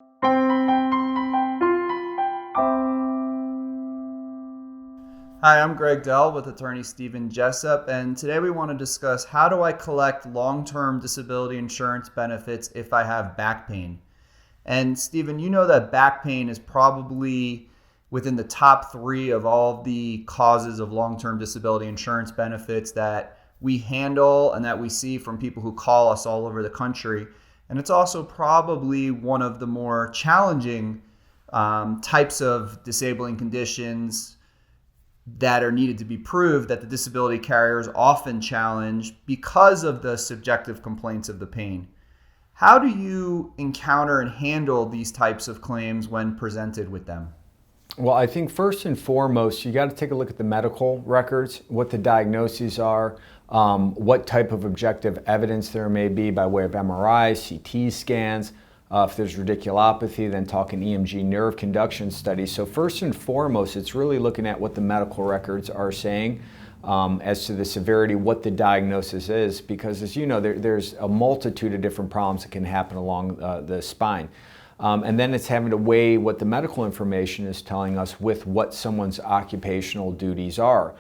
Hi, I'm Greg Dell with attorney Stephen Jessup, and today we want to discuss how do I collect long-term disability insurance benefits if I have back pain. And Stephen, you know that back pain is probably within the top three of all of the causes of long-term disability insurance benefits that we handle and that we see from people who call us all over the country. And it's also probably one of the more challenging types of disabling conditions that are needed to be proved that the disability carriers often challenge because of the subjective complaints of the pain. How do you encounter and handle these types of claims when presented with them? Well, I think first and foremost, you got to take a look at the medical records, what the diagnoses are, what type of objective evidence there may be by way of MRI, CT scans. If there's radiculopathy, then talking EMG nerve conduction studies. So first and foremost, it's really looking at what the medical records are saying as to the severity, what the diagnosis is, because as you know, there's a multitude of different problems that can happen along the spine. And then it's having to weigh what the medical information is telling us with what someone's occupational duties are.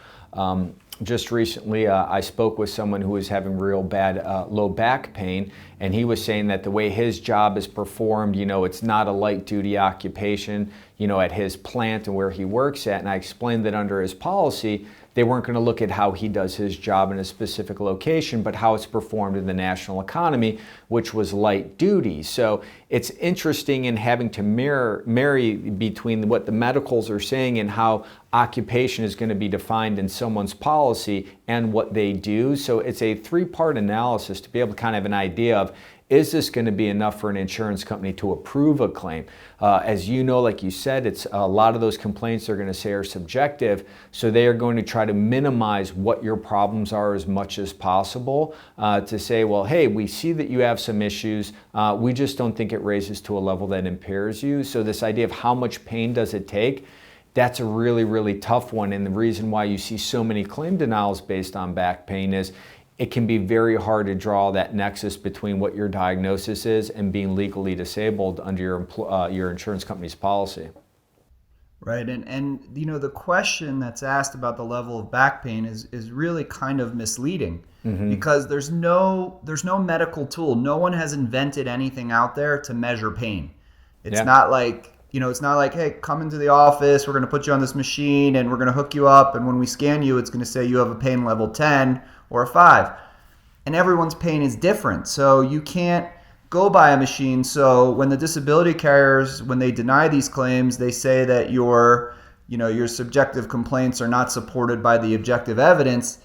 Just recently, I spoke with someone who was having real bad low back pain, and he was saying that the way his job is performed, it's not a light duty occupation, at his plant and where he works at. And I explained that under his policy, they weren't going to look at how he does his job in a specific location, but how it's performed in the national economy, which was light duty. So it's interesting in having to marry between what the medicals are saying and how occupation is going to be defined in someone's policy and what they do. So it's a three-part analysis to be able to kind of have an idea of, is this going to be enough for an insurance company to approve a claim? As you know, like you said, it's a lot of those complaints they're going to say are subjective, so they are going to try to minimize what your problems are as much as possible to say, well, hey, we see that you have some issues. We just don't think it raises to a level that impairs you. So this idea of how much pain does it take, that's a really, really tough one. And the reason why you see so many claim denials based on back pain is it can be very hard to draw that nexus between what your diagnosis is and being legally disabled under your insurance company's policy. Right, and the question that's asked about the level of back pain is really kind of misleading because there's no medical tool. No one has invented anything out there to measure pain. It's not like hey, come into the office, we're going to put you on this machine and we're going to hook you up, and when we scan you, it's going to say you have a pain level 10 or a 5. And everyone's pain is different, so you can't go by a machine. So when the disability carriers, when they deny these claims, they say that your subjective complaints are not supported by the objective evidence.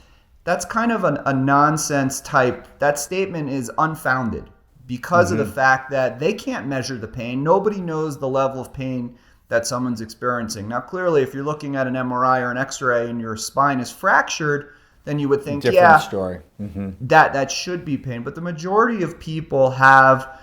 That's kind of a nonsense type. That statement is unfounded because of the fact that they can't measure the pain. Nobody knows the level of pain that someone's experiencing. Now, clearly, if you're looking at an MRI or an X-ray and your spine is fractured, then you would think, different story. That should be pain. But the majority of people have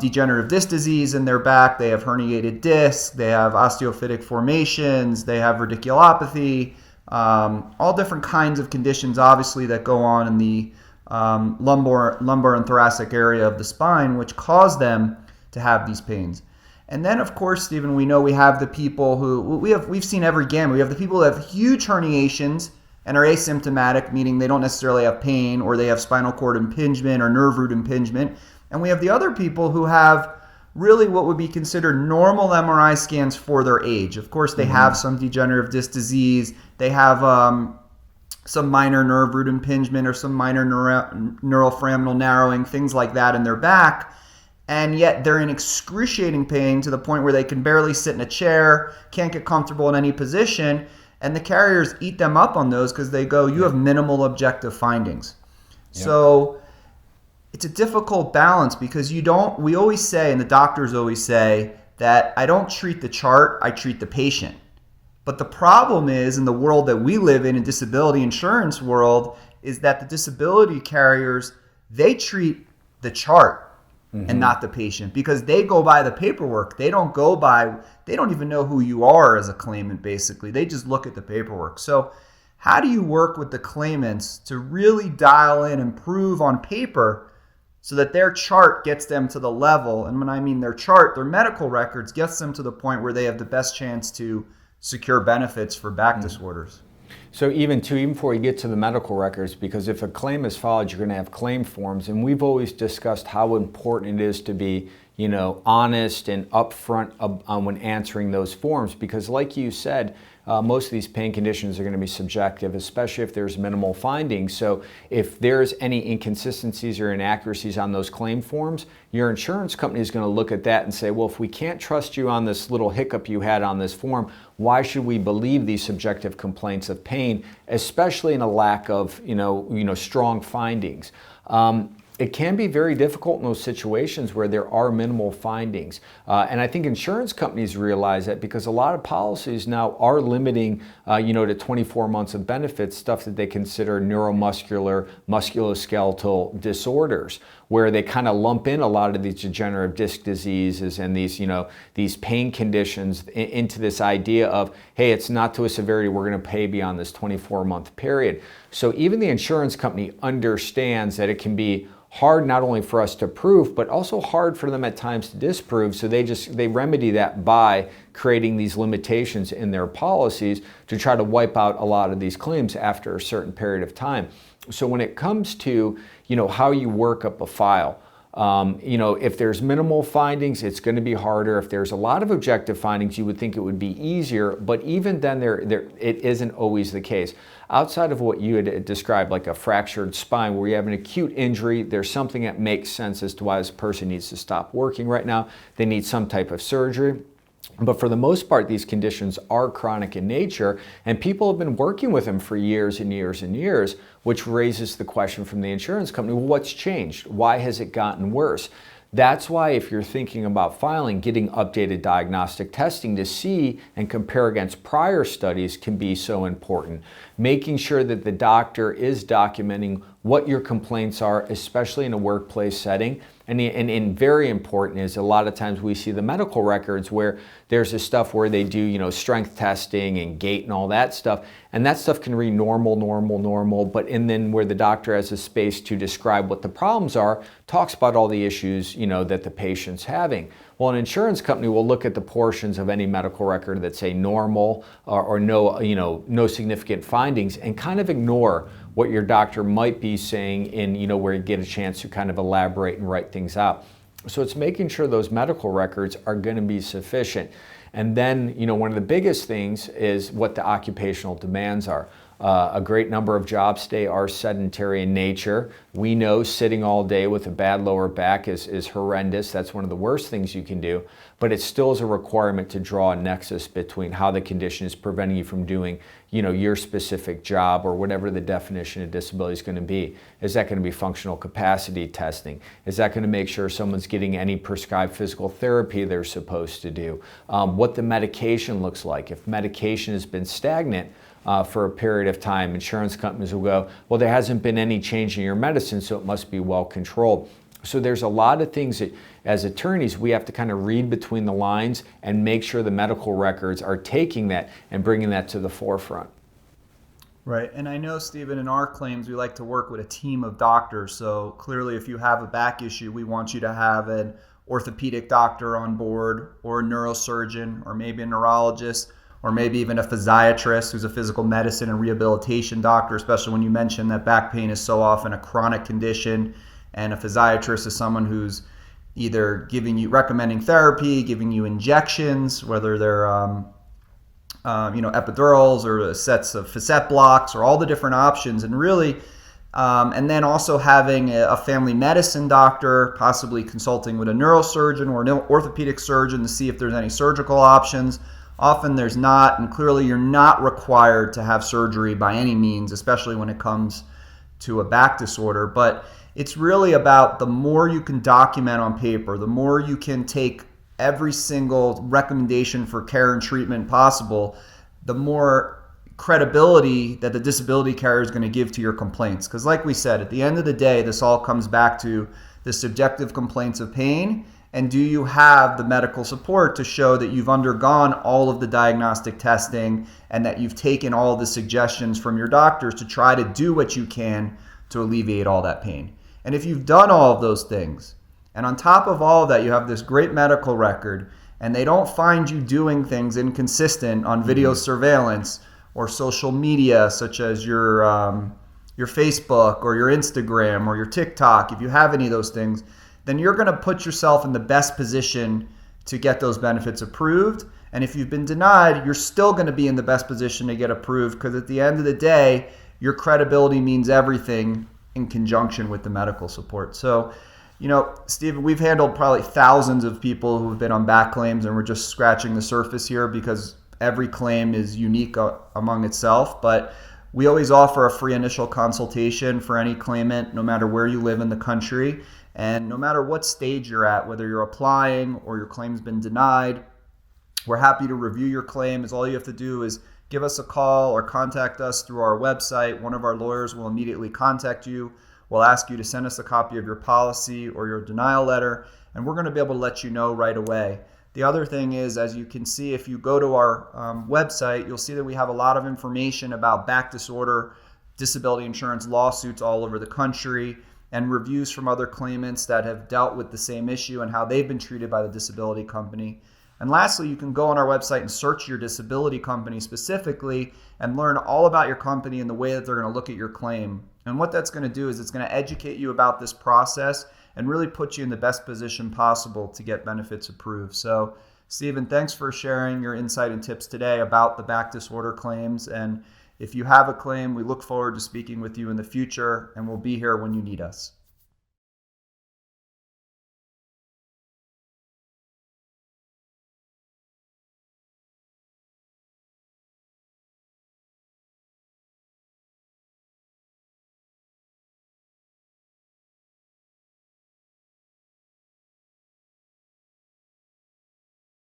degenerative disc disease in their back. They have herniated discs. They have osteophytic formations. They have radiculopathy. All different kinds of conditions, obviously, that go on in the lumbar and thoracic area of the spine, which cause them to have these pains. And then, of course, Stephen, we know we have the people who we've seen every gamut. We have the people who have huge herniations and are asymptomatic, meaning they don't necessarily have pain, or they have spinal cord impingement or nerve root impingement. And we have the other people who have really what would be considered normal MRI scans for their age. Of course, they have some degenerative disc disease. They have some minor nerve root impingement or some minor neural foraminal narrowing, things like that in their back. And yet they're in excruciating pain to the point where they can barely sit in a chair, can't get comfortable in any position. And the carriers eat them up on those because they go, you have minimal objective findings. Yeah. So it's a difficult balance because we always say, and the doctors always say, that I don't treat the chart, I treat the patient. But the problem is, in the world that we live in disability insurance world, is that the disability carriers, they treat the chart and not the patient, because they go by the paperwork. They don't even know who you are as a claimant, basically. They just look at the paperwork. So how do you work with the claimants to really dial in and prove on paper so that their chart gets them to the level. And when I mean their chart, their medical records gets them to the point where they have the best chance to secure benefits for back disorders. So even before you get to the medical records, because if a claim is filed, you're going to have claim forms, and we've always discussed how important it is to be, honest and upfront when answering those forms, because like you said, most of these pain conditions are going to be subjective, especially if there's minimal findings. So if there's any inconsistencies or inaccuracies on those claim forms, your insurance company is going to look at that and say, well, if we can't trust you on this little hiccup you had on this form, why should we believe these subjective complaints of pain, especially in a lack of strong findings? It can be very difficult in those situations where there are minimal findings. And I think insurance companies realize that, because a lot of policies now are limiting, to 24 months of benefits, stuff that they consider neuromuscular, musculoskeletal disorders, where they kind of lump in a lot of these degenerative disc diseases and these pain conditions into this idea of, hey, it's not to a severity we're going to pay beyond this 24-month period. So even the insurance company understands that it can be hard not only for us to prove, but also hard for them at times to disprove. So they remedy that by creating these limitations in their policies to try to wipe out a lot of these claims after a certain period of time. So when it comes to, how you work up a file, if there's minimal findings, it's going to be harder. If there's a lot of objective findings, you would think it would be easier, but even then it isn't always the case. Outside of what you had described, like a fractured spine, where you have an acute injury, there's something that makes sense as to why this person needs to stop working right now. They need some type of surgery. But for the most part, these conditions are chronic in nature, and people have been working with them for years and years and years, which raises the question from the insurance company, well, what's changed? Why has it gotten worse? That's why if you're thinking about filing, getting updated diagnostic testing to see and compare against prior studies can be so important. Making sure that the doctor is documenting what your complaints are, especially in a workplace setting. And very important is a lot of times we see the medical records where there's this stuff where they do, strength testing and gait and all that stuff. And that stuff can read normal, and then where the doctor has a space to describe what the problems are, talks about all the issues, that the patient's having. Well, an insurance company will look at the portions of any medical record that say normal or no significant findings, and kind of ignore what your doctor might be saying where you get a chance to kind of elaborate and write things out. So it's making sure those medical records are going to be sufficient. And then, one of the biggest things is what the occupational demands are. A great number of jobs today are sedentary in nature. We know sitting all day with a bad lower back is horrendous. That's one of the worst things you can do. But it still is a requirement to draw a nexus between how the condition is preventing you from doing, your specific job or whatever the definition of disability is going to be. Is that going to be functional capacity testing? Is that going to make sure someone's getting any prescribed physical therapy they're supposed to do? What the medication looks like. If medication has been stagnant for a period of time, insurance companies will go, well, there hasn't been any change in your medicine, so it must be well controlled. So there's a lot of things that, as attorneys, we have to kind of read between the lines and make sure the medical records are taking that and bringing that to the forefront. Right. And I know, Stephen, in our claims, we like to work with a team of doctors. So clearly, if you have a back issue, we want you to have an orthopedic doctor on board, or a neurosurgeon, or maybe a neurologist, or maybe even a physiatrist who's a physical medicine and rehabilitation doctor, especially when you mentioned that back pain is so often a chronic condition. And a physiatrist is someone who's either recommending therapy, giving you injections, whether they're epidurals or sets of facet blocks, or all the different options. And really, and then also having a family medicine doctor, possibly consulting with a neurosurgeon or an orthopedic surgeon to see if there's any surgical options. Often there's not, and clearly you're not required to have surgery by any means, especially when it comes to a back disorder. But it's really about the more you can document on paper, the more you can take every single recommendation for care and treatment possible, the more credibility that the disability carrier is going to give to your complaints. Because like we said, at the end of the day, this all comes back to the subjective complaints of pain. And do you have the medical support to show that you've undergone all of the diagnostic testing and that you've taken all of the suggestions from your doctors to try to do what you can to alleviate all that pain? And if you've done all of those things, and on top of all of that, you have this great medical record, and they don't find you doing things inconsistent on video surveillance or social media, such as your Facebook or your Instagram or your TikTok, if you have any of those things, then you're going to put yourself in the best position to get those benefits approved. And if you've been denied, you're still going to be in the best position to get approved, because at the end of the day, your credibility means everything in conjunction with the medical support. So, Stephen, we've handled probably thousands of people who have been on back claims, and we're just scratching the surface here because every claim is unique among itself. But we always offer a free initial consultation for any claimant, no matter where you live in the country, and no matter what stage you're at, whether you're applying or your claim's been denied. We're happy to review your claim. All you have to do is give us a call or contact us through our website. One of our lawyers will immediately contact you. We'll ask you to send us a copy of your policy or your denial letter, and we're going to be able to let you know right away. The other thing is, as you can see, if you go to our website, you'll see that we have a lot of information about back disorder, disability insurance lawsuits all over the country, and reviews from other claimants that have dealt with the same issue and how they've been treated by the disability company. And lastly, you can go on our website and search your disability company specifically and learn all about your company and the way that they're going to look at your claim. And what that's going to do is it's going to educate you about this process and really put you in the best position possible to get benefits approved. So, Stephen, thanks for sharing your insight and tips today about the back disorder claims. And if you have a claim, we look forward to speaking with you in the future, and we'll be here when you need us.